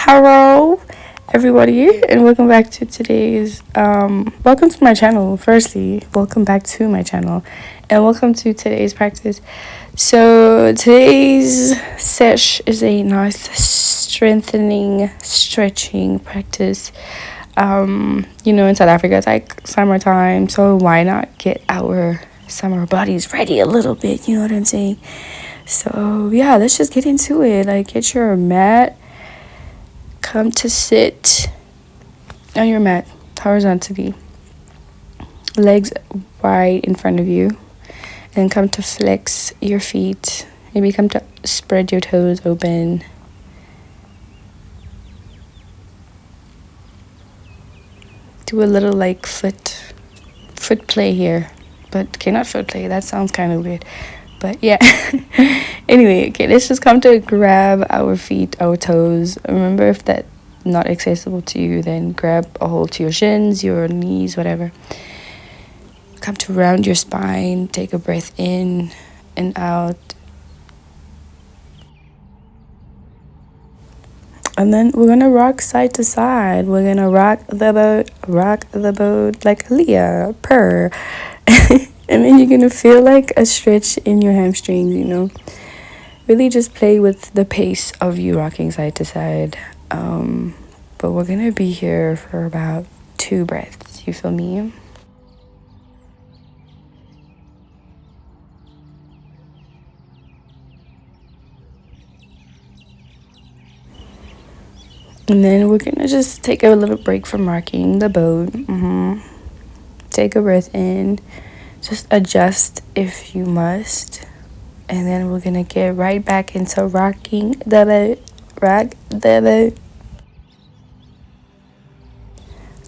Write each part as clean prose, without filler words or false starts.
Hello, everybody, and welcome back to today's. Welcome to my channel. Firstly, welcome back to my channel, and welcome to today's practice. So today's sesh is a nice strengthening, stretching practice. In South Africa it's like summertime, so why not get our summer bodies ready a little bit? You know what I'm saying? So yeah, let's just get into it. Like, get your mat. Come to sit on your mat horizontally, legs wide in front of you, and come to flex your feet. Maybe come to spread your toes open. Do a little like foot play here, but okay, not foot play, that sounds kind of weird, but yeah. Anyway, okay, let's just come to grab our feet, our toes. Remember, if that's not accessible to you, then grab a hold to your shins, your knees, whatever. Come to round your spine. Take a breath in and out. And then we're gonna rock side to side. We're gonna rock the boat like Aaliyah, purr. And then you're gonna feel like a stretch in your hamstrings, Really just play with the pace of you rocking side to side. But we're gonna be here for about 2 breaths, you feel me? And then we're gonna just take a little break from rocking the boat. Take a breath in, just adjust if you must. And then we're gonna get right back into rocking the boat. Rock the boat.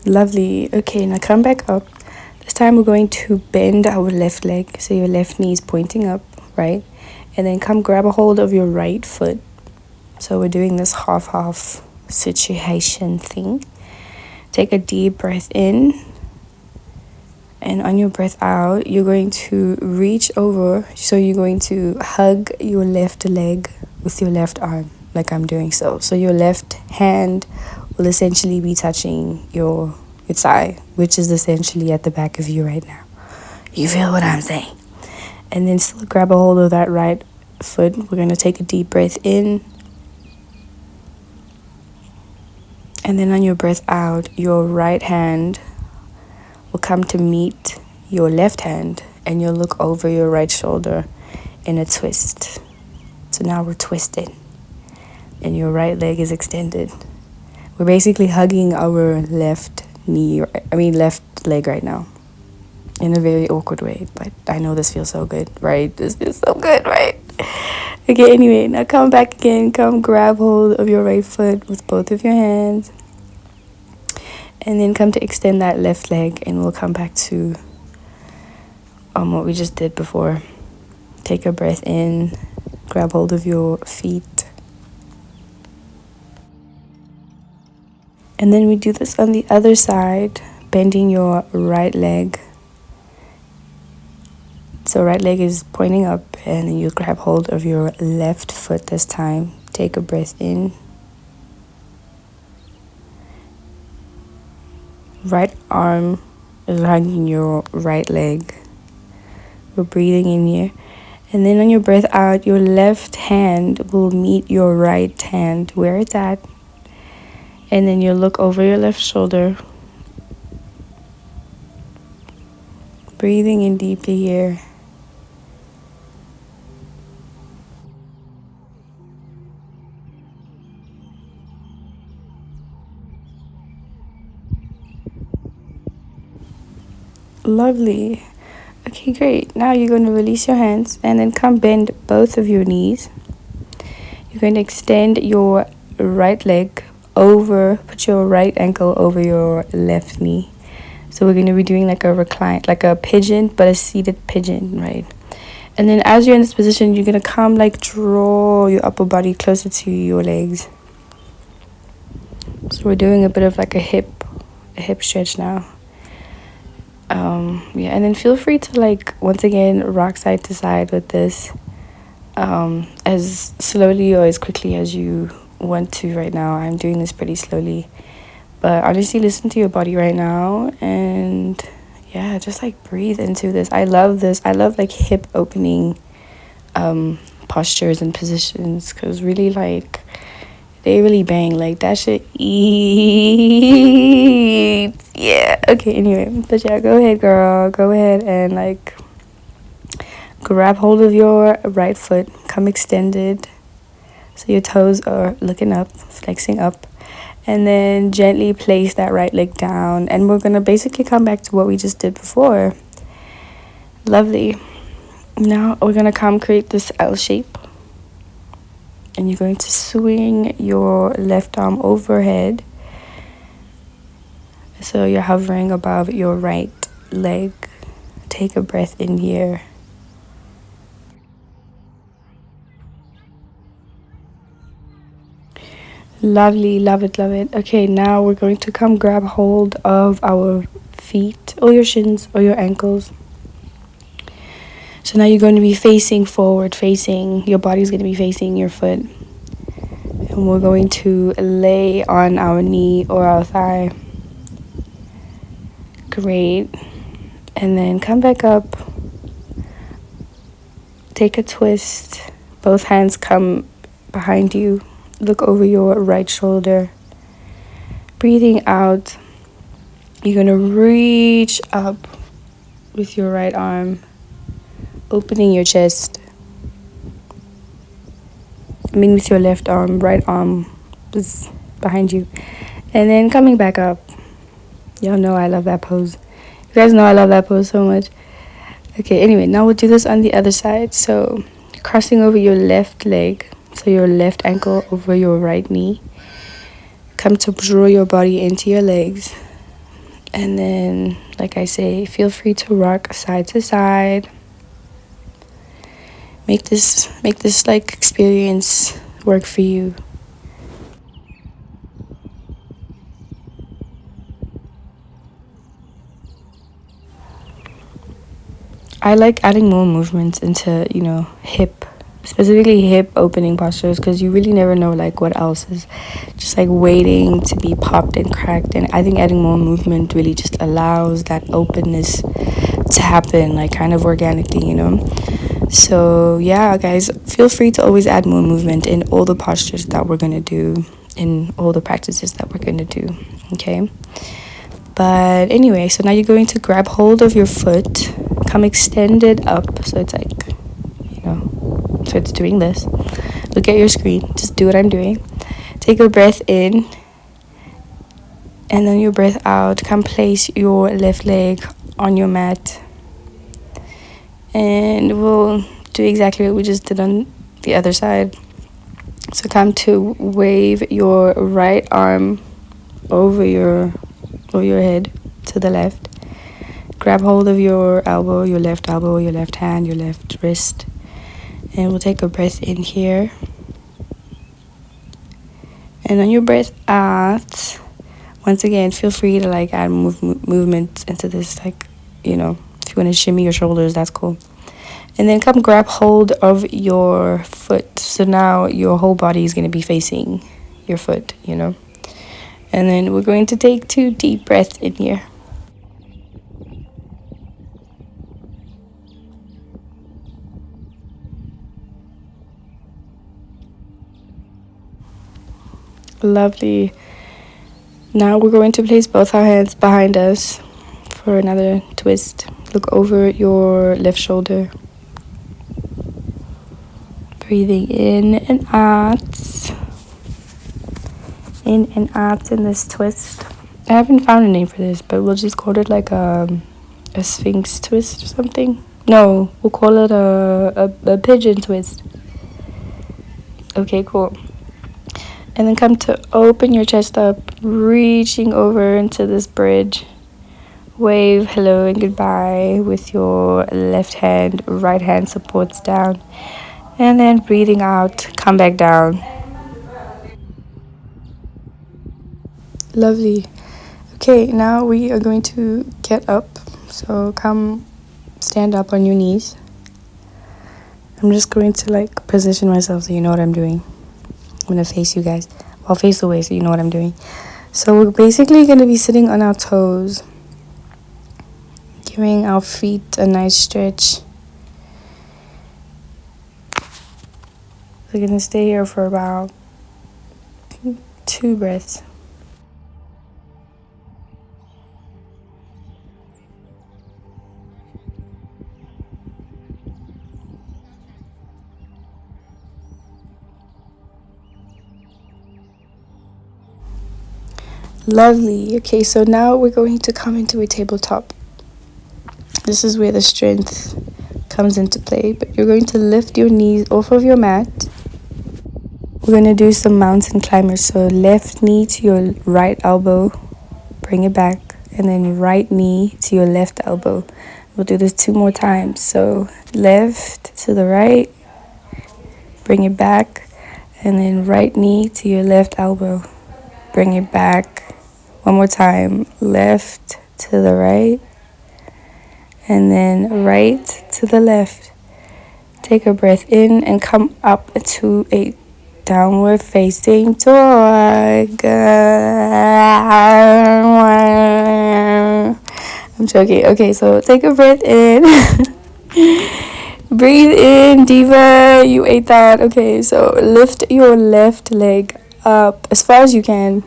Lovely. Okay, now come back up. This time we're going to bend our left leg, so your left knee is pointing up, right? And then come grab a hold of your right foot. So we're doing this half situation thing. Take a deep breath in. And on your breath out, you're going to reach over. So you're going to hug your left leg with your left arm, like I'm doing so. So your left hand will essentially be touching your thigh, which is essentially at the back of you right now. You feel what I'm saying? And then still grab a hold of that right foot. We're going to take a deep breath in. And then on your breath out, your right hand will come to meet your left hand, and you'll look over your right shoulder in a twist. So now we're twisted, and your right leg is extended. We're basically hugging our left leg right now in a very awkward way, but I know this feels so good, right? This feels so good, right? Okay, anyway, now come back again. Come grab hold of your right foot with both of your hands. And then come to extend that left leg, and we'll come back to what we just did before. Take a breath in, grab hold of your feet. And then we do this on the other side, bending your right leg. So right leg is pointing up, and then you grab hold of your left foot this time. Take a breath in. Right arm is hugging your right leg. We're breathing in here. And then on your breath out, your left hand will meet your right hand where it's at. And then you'll look over your left shoulder. Breathing in deeply here. Lovely. Okay, great. Now you're going to release your hands and then come bend both of your knees. You're going to extend your right leg over, put your right ankle over your left knee. So we're going to be doing like a recline, like a pigeon, but a seated pigeon, right? And then as you're in this position, you're going to come like draw your upper body closer to your legs. So we're doing a bit of like a hip stretch now. And then feel free to like once again rock side to side with this as slowly or as quickly as you want to right now. I'm doing this pretty slowly. But honestly, listen to your body right now, and yeah, just like breathe into this. I love this. I love like hip opening postures and positions, because really like they really bang. Like that shit eats. Yeah. Okay, anyway. But yeah, go ahead, girl. Go ahead and like grab hold of your right foot. Come extended. So your toes are looking up, flexing up. And then gently place that right leg down. And we're going to basically come back to what we just did before. Lovely. Now we're going to come create this L shape. And you're going to swing your left arm overhead. So you're hovering above your right leg. Take a breath in here. Lovely, love it, love it. Okay, now we're going to come grab hold of our feet or your shins or your ankles. So now you're going to be facing forward, your body's going to be facing your foot. And we're going to lay on our knee or our thigh. Great. And then come back up. Take a twist. Both hands come behind you. Look over your right shoulder. Breathing out. You're going to reach up with your right arm, opening your chest. With your left arm, right arm is behind you. And then coming back up. Y'all know I love that pose. You guys know I love that pose so much. Okay, anyway, now we'll do this on the other side. So, crossing over your left leg. So your left ankle over your right knee. Come to draw your body into your legs. And then, like I say, feel free to rock side to side. Make this like experience work for you. I like adding more movements into, specifically hip opening postures, because you really never know like what else is just like waiting to be popped and cracked. And I think adding more movement really just allows that openness to happen like kind of organically, So yeah, guys, feel free to always add more movement in all the postures that we're gonna do, in all the practices that we're gonna do. Okay, but anyway, so now you're going to grab hold of your foot, come extended up, so it's like, so it's doing this. Look at your screen, just do what I'm doing. Take a breath in, and then your breath out. Come place your left leg on your mat, and we'll do exactly what we just did on the other side. So come to wave your right arm over your head to the left. Grab hold of your elbow, your left hand, your left wrist. And we'll take a breath in here. And on your breath out, once again, feel free to like add movement into this, like, if you want to shimmy your shoulders, that's cool. And then come grab hold of your foot. So now your whole body is going to be facing your foot, And then we're going to take 2 deep breaths in here. Lovely. Now we're going to place both our hands behind us for another twist. Look over your left shoulder. Breathing in and out. In and out in this twist. I haven't found a name for this, but we'll just call it like a sphinx twist or something. No, we'll call it a pigeon twist. Okay, cool. And then come to open your chest up, reaching over into this bridge. Wave hello and goodbye with your left hand, right hand supports down. And then breathing out, come back down. Lovely. Okay, now we are going to get up. So come stand up on your knees. I'm just going to like position myself so you know what I'm doing. I'm gonna face you guys. Well, face away so you know what I'm doing. So we're basically gonna be sitting on our toes, giving our feet a nice stretch. We're gonna stay here for about 2 breaths. Lovely. Okay, so now we're going to come into a tabletop. This is where the strength comes into play, but you're going to lift your knees off of your mat. We're going to do some mountain climbers. So left knee to your right elbow, bring it back, and then right knee to your left elbow. We'll do this 2 more times. So left to the right, bring it back, and then right knee to your left elbow, bring it back. 1 more time, left to the right, and then right to the left. Take a breath in and come up to a downward facing dog. I'm joking. Okay, so take a breath in. Breathe in, diva. You ate that. Okay, so lift your left leg up as far as you can.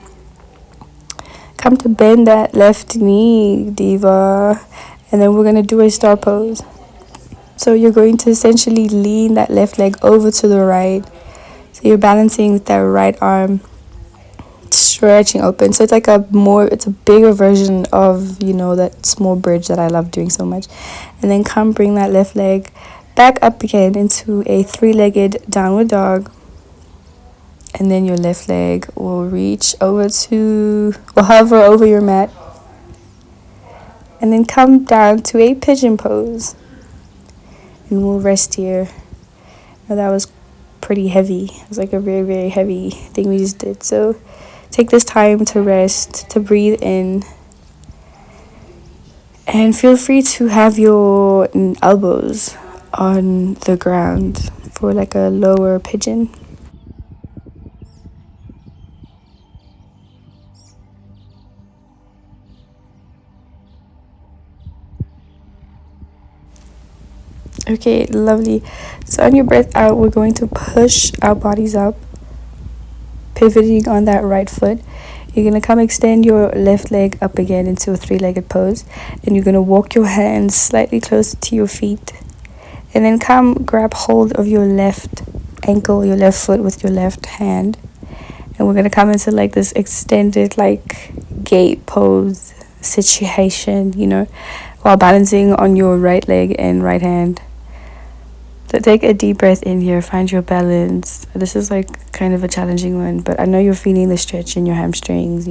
Come to bend that left knee, diva. And then we're going to do a star pose. So you're going to essentially lean that left leg over to the right. So you're balancing with that right arm, stretching open. So it's like it's a bigger version of, that small bridge that I love doing so much. And then bring that left leg back up again into a 3-legged downward dog. And then your left leg will reach over hover over your mat. And then come down to a pigeon pose. And we'll rest here. Now that was pretty heavy. It was like a very, very heavy thing we just did. So take this time to rest, to breathe in. And feel free to have your elbows on the ground for like a lower pigeon. Okay, lovely. So on your breath out, we're going to push our bodies up, pivoting on that right foot. You're going to come extend your left leg up again into a 3-legged pose. And you're going to walk your hands slightly closer to your feet. And then come grab hold of your left ankle, your left foot with your left hand. And we're going to come into like this extended like gate pose situation, while balancing on your right leg and right hand. So take a deep breath in here, find your balance. This is like kind of a challenging one, but I know you're feeling the stretch in your hamstrings,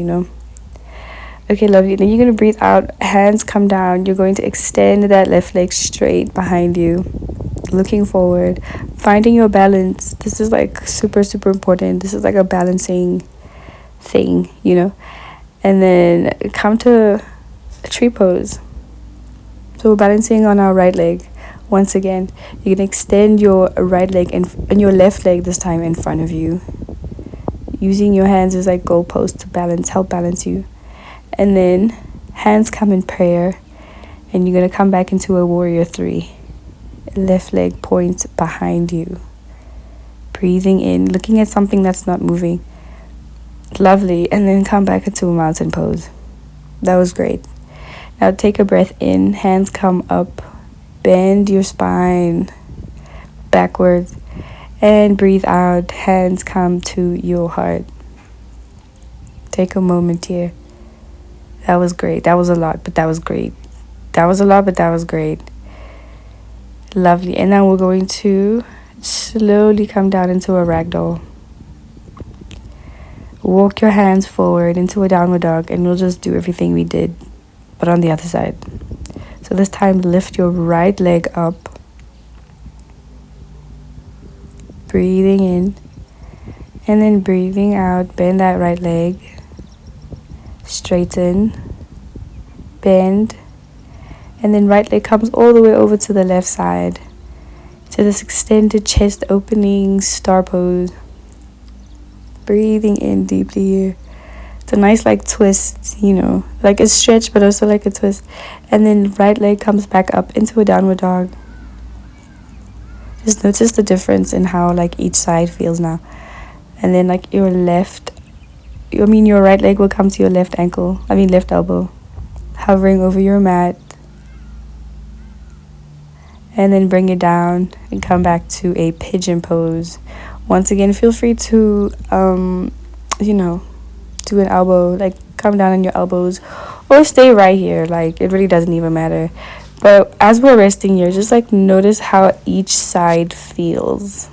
Okay, lovely. Then you're going to breathe out, hands come down. You're going to extend that left leg straight behind you, looking forward, finding your balance. This is like super, super important. This is like a balancing thing, And then come to a tree pose. So we're balancing on our right leg. Once again, you can extend your right leg and your left leg this time in front of you, using your hands as like goalposts to help balance you. And then hands come in prayer, and you're going to come back into a warrior 3. Left leg points behind you. Breathing in, looking at something that's not moving. Lovely. And then come back into a mountain pose. That was great. Now take a breath in, hands come up. Bend your spine backwards and breathe out. Hands come to your heart. Take a moment here. That was great. That was a lot, but that was great. That was a lot, but that was great. Lovely. And now we're going to slowly come down into a ragdoll. Walk your hands forward into a downward dog, and we'll just do everything we did, but on the other side. So this time, lift your right leg up. Breathing in. And then breathing out. Bend that right leg. Straighten. Bend. And then right leg comes all the way over to the left side. To this extended chest opening star pose. breathing in deeply here. It's a nice like twist, you know, like a stretch but also like a twist. And then right leg comes back up into a downward dog. Just notice the difference in how like each side feels now. And then like your your right leg will come to your left elbow, hovering over your mat. And then bring it down and come back to a pigeon pose. Once again, feel free to do an elbow, like come down on your elbows, or stay right here. Like it really doesn't even matter. But as we're resting here, just like notice how each side feels.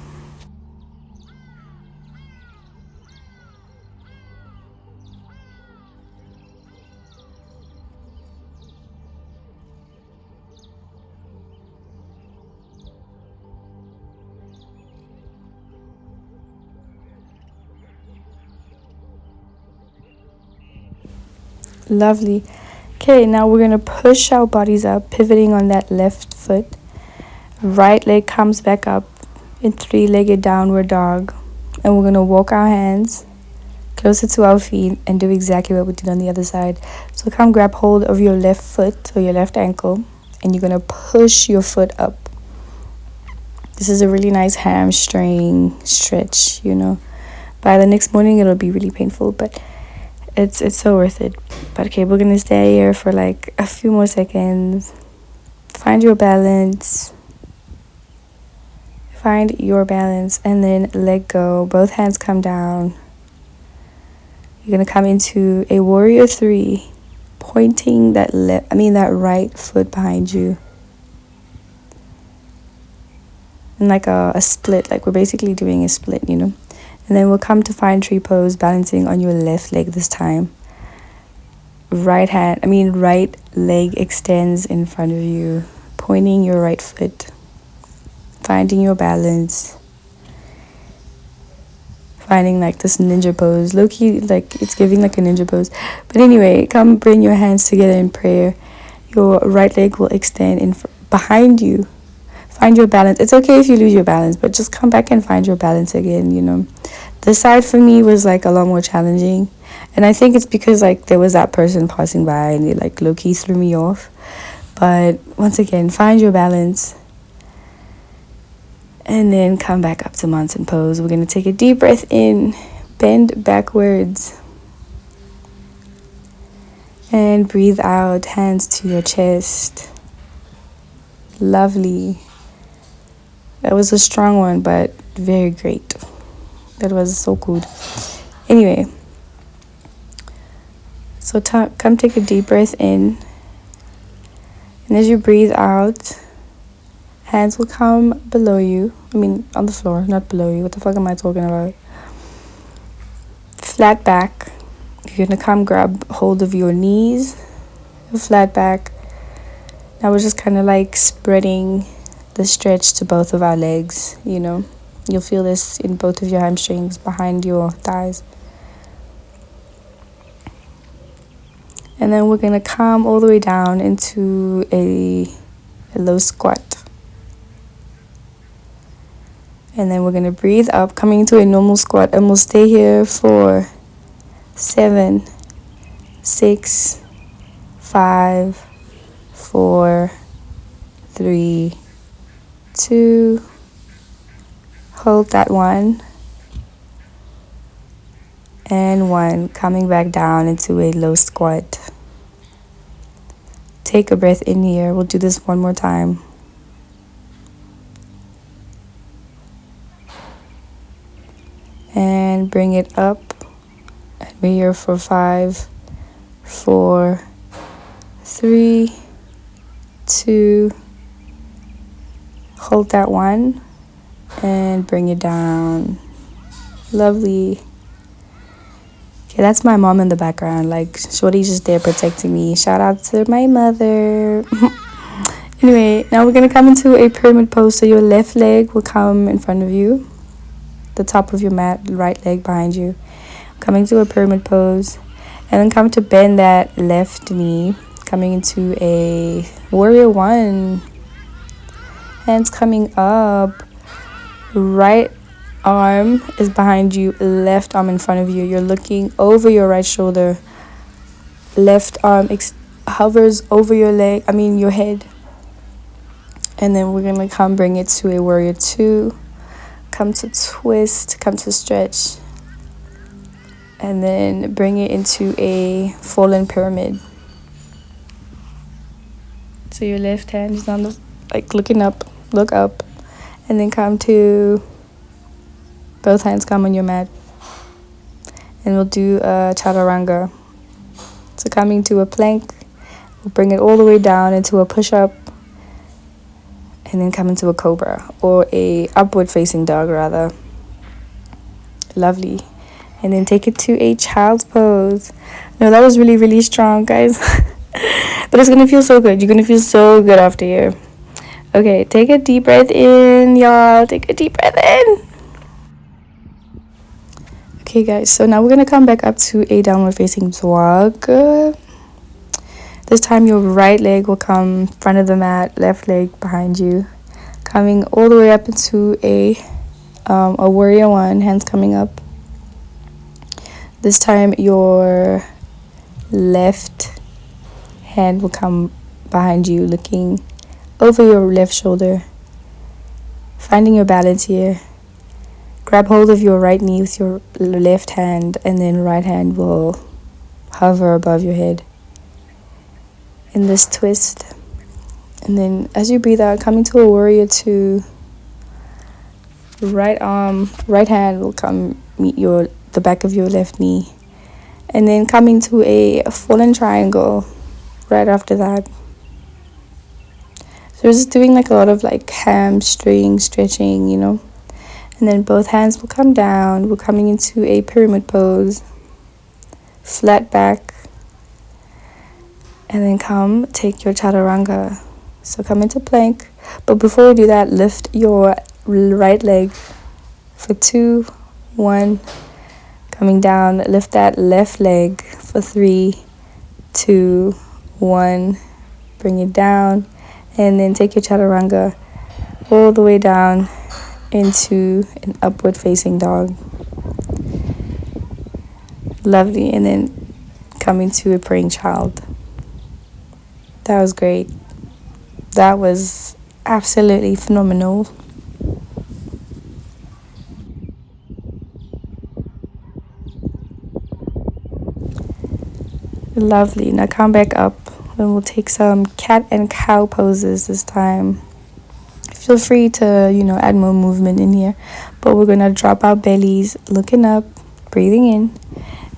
Lovely. Okay, now we're gonna push our bodies up, pivoting on that left foot. Right leg comes back up in three-legged downward dog. And we're gonna walk our hands closer to our feet and do exactly what we did on the other side. So come grab hold of your left foot or your left ankle, and you're gonna push your foot up. This is a really nice hamstring stretch, you know. By the next morning it'll be really painful, but it's so worth it. But okay, we're gonna stay here for like a few more seconds. Find your balance, and then let go. Both hands come down. You're gonna come into a warrior 3, pointing that right foot behind you, and like a split. Like we're basically doing a split, you know. And then we'll come to fine tree pose, balancing on your left leg this time. Right leg extends in front of you, pointing your right foot, finding your balance, finding like this ninja pose. Low-key, like it's giving like a ninja pose. But anyway, come bring your hands together in prayer. Your right leg will extend behind you. Find your balance. It's okay if you lose your balance, but just come back and find your balance again, you know. This side for me was like a lot more challenging. And I think it's because like there was that person passing by and it like low-key threw me off. But once again, find your balance. And then come back up to mountain pose. We're going to take a deep breath in, bend backwards. And breathe out, hands to your chest. Lovely. That was a strong one, but very great. That was so good. Anyway, so come take a deep breath in. And as you breathe out, hands will come below you. On the floor, not below you. What the fuck am I talking about? Flat back. You're going to come grab hold of your knees. Flat back. Now we're just kind of like spreading the stretch to both of our legs, you know. You'll feel this in both of your hamstrings behind your thighs. And then we're going to come all the way down into a low squat. And then we're going to breathe up, coming into a normal squat. And we'll stay here for 7, 6, 5, 4, 3, 2. Hold that 1. And 1. Coming back down into a low squat. Take a breath in here. We'll do this one more time. And bring it up. And we're here for 5, 4, 3, 2. Hold that 1. And bring it down. Lovely. Okay, that's my mom in the background. Like, shorty's just there protecting me. Shout out to my mother. Anyway, now we're going to come into a pyramid pose. So your left leg will come in front of you. The top of your mat, right leg behind you. Coming to a pyramid pose. And then come to bend that left knee. Coming into a warrior 1. Hands coming up. Right arm is behind you, left arm in front of you. You're looking over your right shoulder. Left arm hovers over your your head. And then we're going to come bring it to a warrior two. Come to twist, come to stretch. And then bring it into a fallen pyramid. So your left hand is on the, looking up, look up. And then come to, both hands come on your mat. And we'll do a chaturanga. So coming to a plank, we'll bring it all the way down into a push-up. And then come into a cobra, or a upward facing dog rather. Lovely. And then take it to a child's pose. No, that was really, really strong, guys. But it's gonna feel so good. You're gonna feel so good after here. Okay, take a deep breath in, y'all. Take a deep breath in. Okay, guys, so now we're gonna come back up to a downward facing dog. This time your right leg will come front of the mat, left leg behind you. Coming all the way up into a warrior one, hands coming up. This time your left hand will come behind you, looking over your left shoulder. Finding your balance here. Grab hold of your right knee with your left hand, and then right hand will hover above your head. In this twist, and then as you breathe out, coming to a warrior two, right hand will come meet the back of your left knee, and then coming to a fallen triangle right after that. So we're just doing a lot of hamstring stretching, and then both hands will come down. We're coming into a pyramid pose, flat back. And then come take your chaturanga. So come into plank. But before we do that, lift your right leg for 2, 1. Coming down, lift that left leg for 3, 2, 1. Bring it down. And then take your chaturanga all the way down into an upward facing dog. Lovely. And then coming to a praying child. That was great. That was absolutely phenomenal. Lovely. Now come back up and we'll take some cat and cow poses this time. Feel free to, add more movement in here. But we're going to drop our bellies, looking up, breathing in,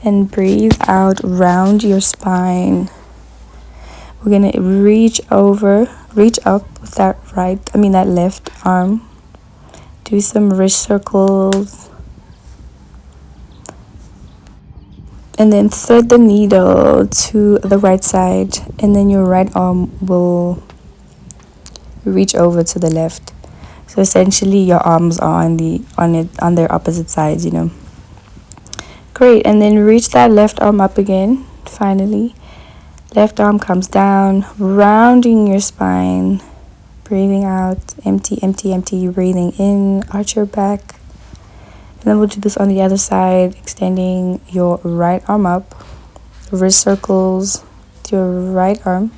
and breathe out, round your spine. We're going to reach up with that left arm. Do some wrist circles. And then thread the needle to the right side. And then your right arm will reach over to the left. So essentially your arms are on their opposite sides, Great. And then reach that left arm up again, finally. Left arm comes down, rounding your spine. Breathing out, empty, empty, empty. Breathing in, arch your back. And then we'll do this on the other side, extending your right arm up. Wrist circles to your right arm.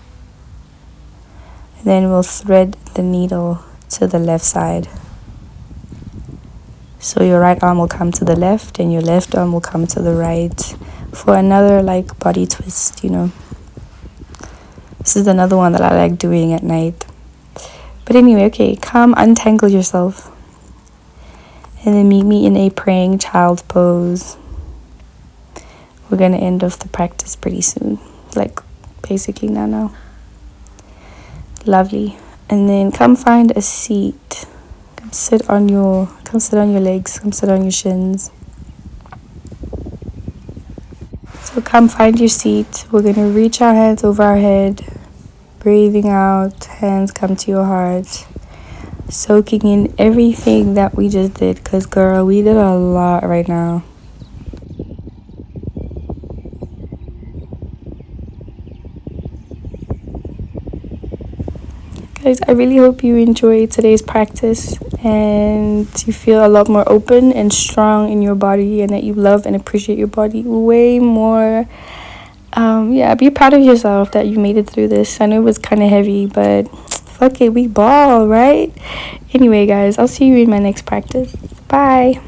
And then we'll thread the needle to the left side. So your right arm will come to the left and your left arm will come to the right for another body twist, This is another one that I like doing at night. But anyway, okay, come untangle yourself. And then meet me in a praying child pose. We're going to end off the practice pretty soon. Basically now. Lovely. And then come find a seat. Come sit on your legs. Come sit on your shins. So come find your seat. We're going to reach our hands over our head. Breathing out, hands come to your heart. Soaking in everything that we just did. Because, girl, we did a lot right now. guys, I really hope you enjoyed today's practice and you feel a lot more open and strong in your body, and that you love and appreciate your body way more. Yeah, be proud of yourself that you made it through this. I know it was kind of heavy, but fuck it, we ball, right? Anyway, guys, I'll see you in my next practice. Bye.